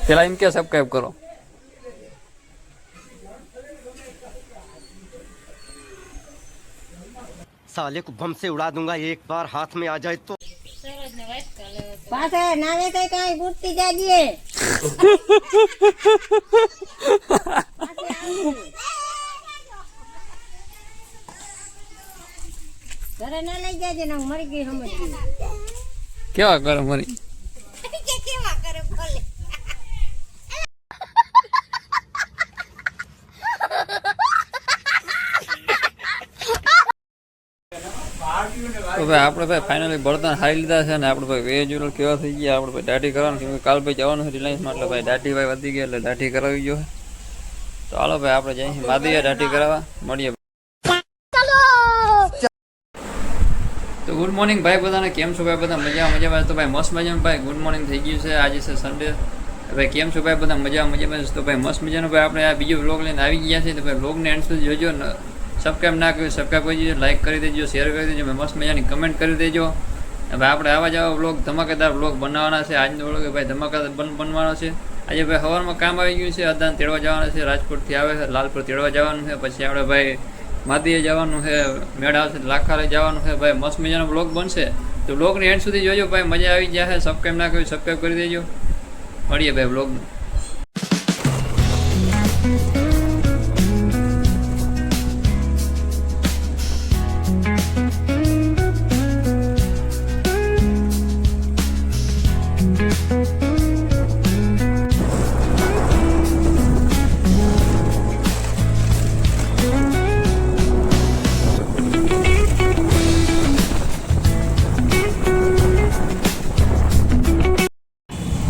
પેલા એમ કે સબસ્ક્રાइब करो। साले को बम से उड़ा दूंगा एक बार हाथ में आ जाए तो। पासे नावे कई कई गुटती जाजिए घरे ना लई जाजे ना मरी गई समझ गई केवा करे मरी केवा करे बोले तो भाई આપણે ભાઈ ફાઇનલી બળતણ હારી લીધા છે ને આપણે ભાઈ વેજ રોલ કેવા થઈ ગયા આપણે ભાઈ દાઢી કરવાનું કેમ કે કાલ ભાઈ જવાનું છે રિલાયન્સમાં એટલે ભાઈ દાઢી ભાઈ વધી ગયા એટલે દાઢી કરાવી ગયો તો હાલો ભાઈ આપણે જઈએ માદીએ દાઢી કરાવવા મળીએ। તો ગુડ મોર્નિંગ ભાઈ બધાને કેમ છો ભાઈ બધા મજામાં તો ભાઈ મસ્ત મજામાં ભાઈ ગુડ મોર્નિંગ થઈ ગયું છે આજે છે સન્ડે ભાઈ કેમ છો ભાઈ બધા મજામાં તો ભાઈ મસ્ત મજાનો ભાઈ આપણે આ બીજો વ્લોગ લઈને આવી ગયા છે તો ભાઈ વ્લોગને એન્ડ સુધી જોજો ને સબસ્ક્રાઈબ ના કર્યું સબસ્ક્રાઈબ કરી દેજો લાઈક કરી દેજો શેર કરી દેજો મસ્ત મજાની કમેન્ટ કરી દેજો ભાઈ આપણે આવા જ આવા વ્લોગ ધમાકેદાર વ્લોગ બનાવવાના છે આજનો વ્લોગ ભાઈ ધમાકેદાર બનવાનો છે આજે ભાઈ સવારમાં કામ આવી ગયું છે અદાન તેડવા જવાનું છે રાજકોટથી આવે છે લાલપુર તેડવા જવાનું છે પછી આપણે ભાઈ માદીએ જવાનું છે મેળા આવશે લાખાલે જવાનું છે ભાઈ મસ્ત મજાનો વ્લોગ બનશે તો વ્લોગની એન્ડ સુધી જોજો ભાઈ મજા આવી જશે સબસ્ક્રાઈબ ના કર્યું સબસ્ક્રાઈબ કરી દેજો મળીએ ભાઈ વ્લોગનું।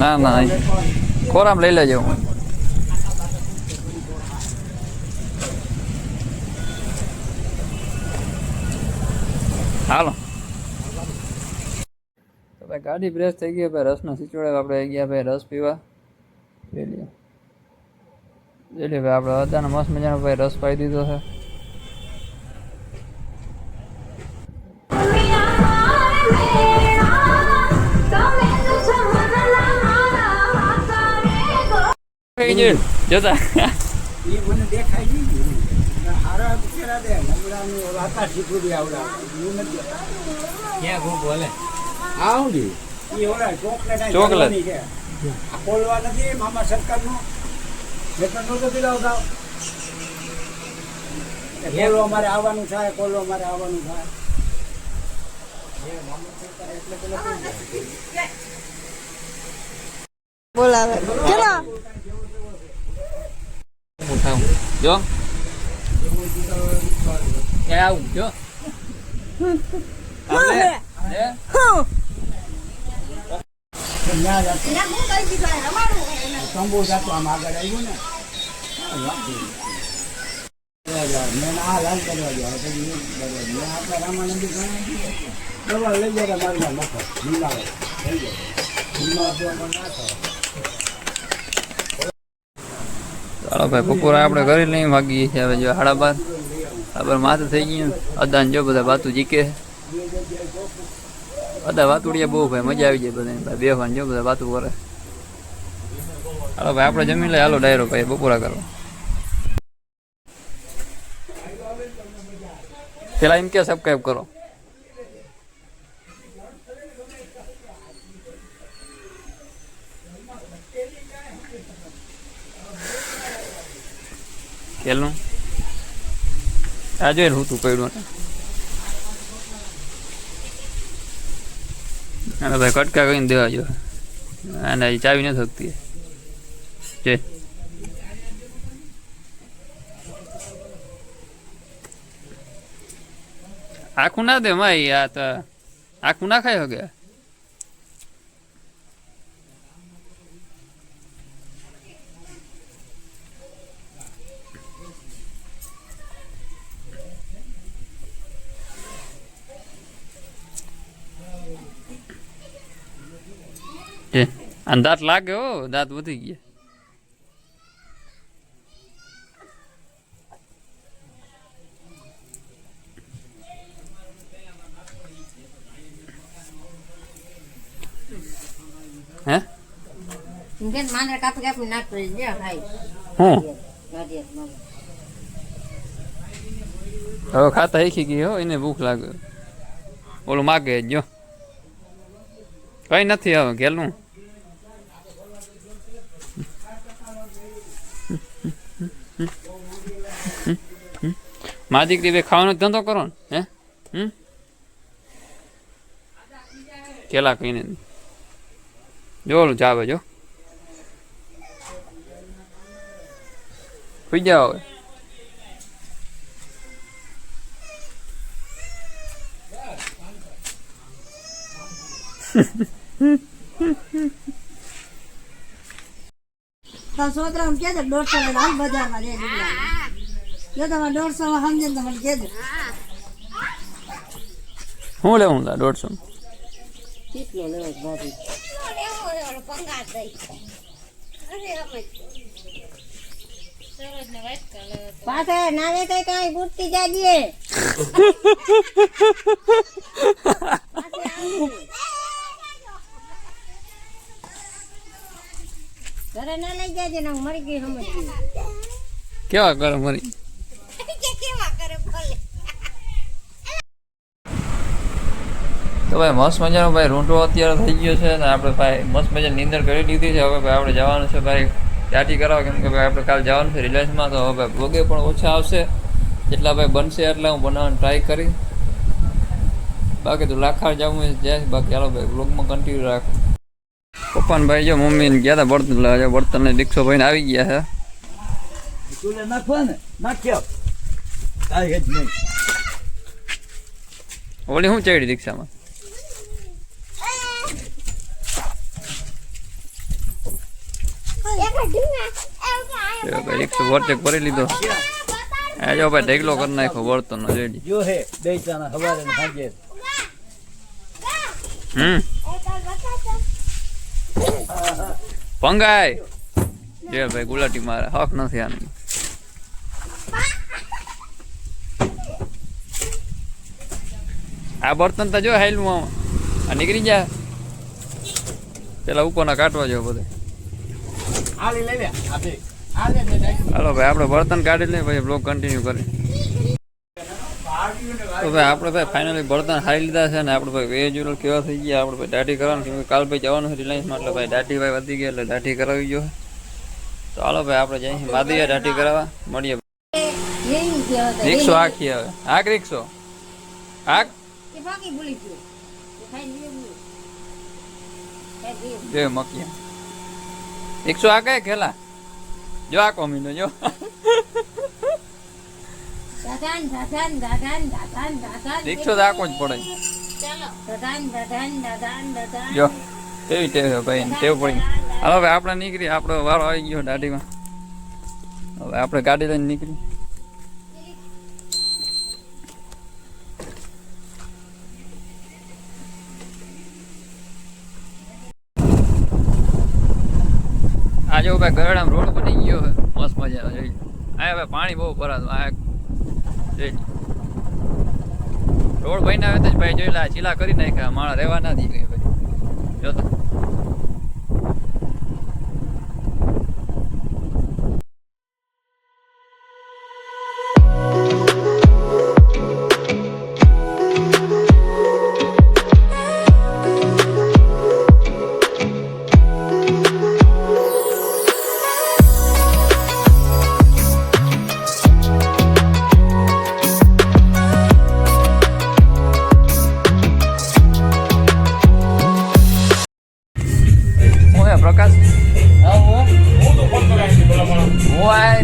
ના ના ખોરામ લઈ લેજો હાલો તો ભાઈ ગાડી બ્રેક થઈ ગઈ ભાઈ રસનો સિચોડે આપણે આવી ગયા ભાઈ રસ પીવા લઈ લ્યો ભાઈ આપણે અદાનો મસ્ત મજાનો ભાઈ રસ પાઈ દીધો છે જોતા મને દેખાય નહીં હારા બિચારા દે નબળાની વાતા શીખવી આવડા ક્યાં ગો બોલે આવડી ઈ ઓલા ચોકલેટ છે આ કોલવા નથી મામા સરકારનો વેતન નતો દિલાવતા કોલવા મારે આવવાનું થાય કોલવા મારે આવવાનું થાય એ મામા સરકાર એટલે પેલા બોલાવે ચલો જો એ આવું જો શંભુ જાતો આમ આગળ આવ્યું ને મેં આ લાલ કરવા ગયા પછી આપણા રામાનંદી દવા લઈ જાય મારી મફત લીલાવે થઈ જાય પણ ના થાય। ચાલો ભાઈ બપોરે આપણે કરી લઈ વાગીએ છીએ હવે જો 12:30 બરાબર માથું થઈ ગયું અદાન જો બધા વાતું જીકે બધા વાતુડિયા બહુ ભાઈ મજા આવી જાય બધા ભાઈ બેહવાની જો બધા વાતું કરે ચાલો ભાઈ આપણે જમી લઈએ હાલો ડાયરો ભાઈ બપોરા કરો પેલા એમ કે સબસ્ક્રાઈબ કરો કેલનું આ જોઈ હું તું પડ્યું અને ભાઈ કટકા કહીને દેવા જો અને ચાવી નથી થકતી જે આખું ના દે માઈ આ તો આખું ના ખાઈ શકે અને દાંત લાગે હો દાંત વધી ગયા હે કે માંડર કાપી કાપી નાખતો હોય, જે ખાય હું ગાંઠિયા મારે. હવે ખાતા શીખી ગઈ હો, એને ભૂખ લાગે. ઓલું માગે જ જો કઈ નથી હવે ઘેલું. મા દીકરી બે ખાવાનો ધંધો કરો ને હે કેલા કહીને જો ઓલું જાવે જો સુઈ જાઓ હવે. તો છોકરાઓને કહેજો 150 લઈને હાલ બજારમાં જઈ લીધા. જો તમારે 150 માં સમજે ને તો મને કહેજો. શું લેવું તા 150? કેટલો લેવો છે ભાભી? પાસે નાવે કઈ કઈ ગુટતી જાજે. ઘરે ના લઈ જાજે ને હું મરી ગઈ સમજ. કેવા કરો મરી? તો ભાઈ મસ્ત મજાનો ભાઈ રૂંટો અત્યારે થઈ ગયો છે ને આપણે ભાઈ મસ્ત મજાની નીંદર કરી લીધી છે. હવે ભાઈ આપણે જવાનું છે ભાઈ ટાટી કરાવવા, કેમ કે ભાઈ આપણે કાલે જવાનું છે રિલાયન્સમાં. તો હવે ભાઈ બ્લોગે પણ ઓછા આવશે, જેટલા ભાઈ બનશે એટલા હું બનાવવાની ટ્રાય કરી. બાકી તો લાખાર જવું જાય. બાકી ચાલો ભાઈ બ્લોગમાં કન્ટિન્યુ રાખ. પપ્પાને ભાઈ જો મમ્મીને ગયા હતા બર્તન લાવવા, બર્તનને રિક્ષો ભાઈને આવી ગયા છે. ચૂલે નાખવા ને નાખ્યો કાંઈ જ નહીં. ઓલી શું ચડી રિક્ષામાં? રિક્ષો વોટેક ભરી લીધો. આ જો ભાઈ ઢેગલો કરી નાખ્યો બર્તનનો રેડી. જો હે દઈતાના સવારે ને સાંજે. પંગાય જે ભાઈ ગુલાટી મારે હક નથી આની. આ બર્તન તો જો હાઈલું આ નીકળી જાય. પેલા ઉપરના કાઢવા જો બધે. આલી લઈ લે આપે આલે દે નાખ. હાલો ભાઈ આપણે બર્તન કાઢી લઈએ પછી બ્લોગ કન્ટિન્યુ કરી. તો ભાઈ આપણે ભાઈ ફાઇનલી બર્તન હારી લીધા છે ને આપણે ભાઈ વેજ્યુઅલ કેવા થઈ ગયા. આપણે ભાઈ દાઢી કરવાનું, કેમ કે કાલ ભાઈ જવાનું છે રિલાયન્સમાં, એટલે ભાઈ દાઢી ભાઈ વધી ગયા એટલે દાઢી કરાવી ગયો. તો હાલો ભાઈ આપણે જઈએ માદિયા દાઢી કરાવવા. મળીએ. રિક્ષો આખી હવે આખ રિક્ષો આખ બે મકિયા રિક્ષો આ કઈ ખેલા જો આ કોમીનો જો રિક્ષો તો આખો જ પડે જો કેવી ટેવ ભાઈ ટેવ પડી. હાલો ભાઈ આપણે નીકળી, આપણો વારો આવી ગયો દાઢીમાં. હવે આપણે ગાડી લઈને નીકળી. આ જો ભાઈ ગરડામ રોડ બની ગયો છે મસ્ત મજાનો. જોઈ આ ભાઈ પાણી બહુ ભરાતું. આ જોઈ રોડ બન્યા આવે તો ભાઈ જોઈ લા ચીલા કરી નાખ્યા, માણસ રહેવા ના દે ભાઈ. જો તો પ્રકાશ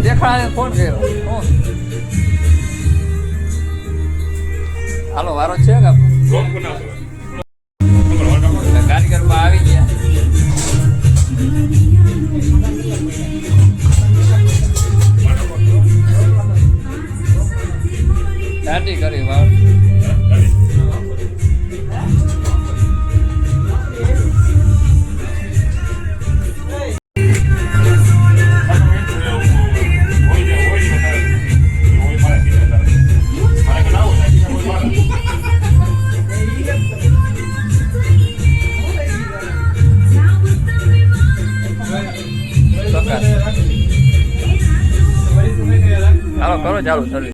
દેખાડે ફોન કર્યો. હાલો વારો છે કે કારીગર આવી ગયા. દાઢી કરી વાર કરો ચાલુ સર્વિસ.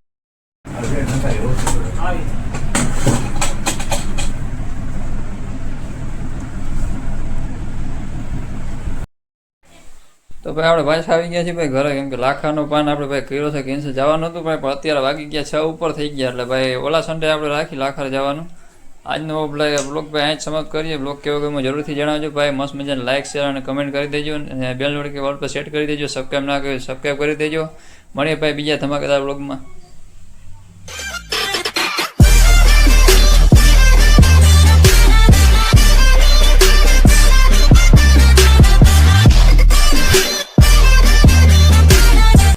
તો ભાઈ આપણે પાછા આવી ગયા છીએ ભાઈ ઘરે, કેમ કે લાખાનો પાન આપણે ભાઈ કર્યો છે કેન્સલ જવાનું હતું ભાઈ, પણ અત્યારે વાગી ગયા 6 ઉપર થઈ ગયા, એટલે ભાઈ ઓલા સન્ડે આપણે રાખી લાખા જવાનું. આજનો બ્લોગ ભાઈ અહીં જ સમાપ્ત કરીએ. બ્લોગ કેવો ગમ્યો જરૂરથી જણાવજો ભાઈ. મસ્ત મજાને લાઇક શેર અને કમેન્ટ કરી દેજો, અને બેલ નોટિફિકેશન ઓલ પર સેટ કરી દેજો. સબસ્ક્રાઈબ ના કર્યું સબસ્ક્રાઈબ કરી દેજો. મળીએ ભાઈ બીજા ધમાકેદાર બ્લોગમાં.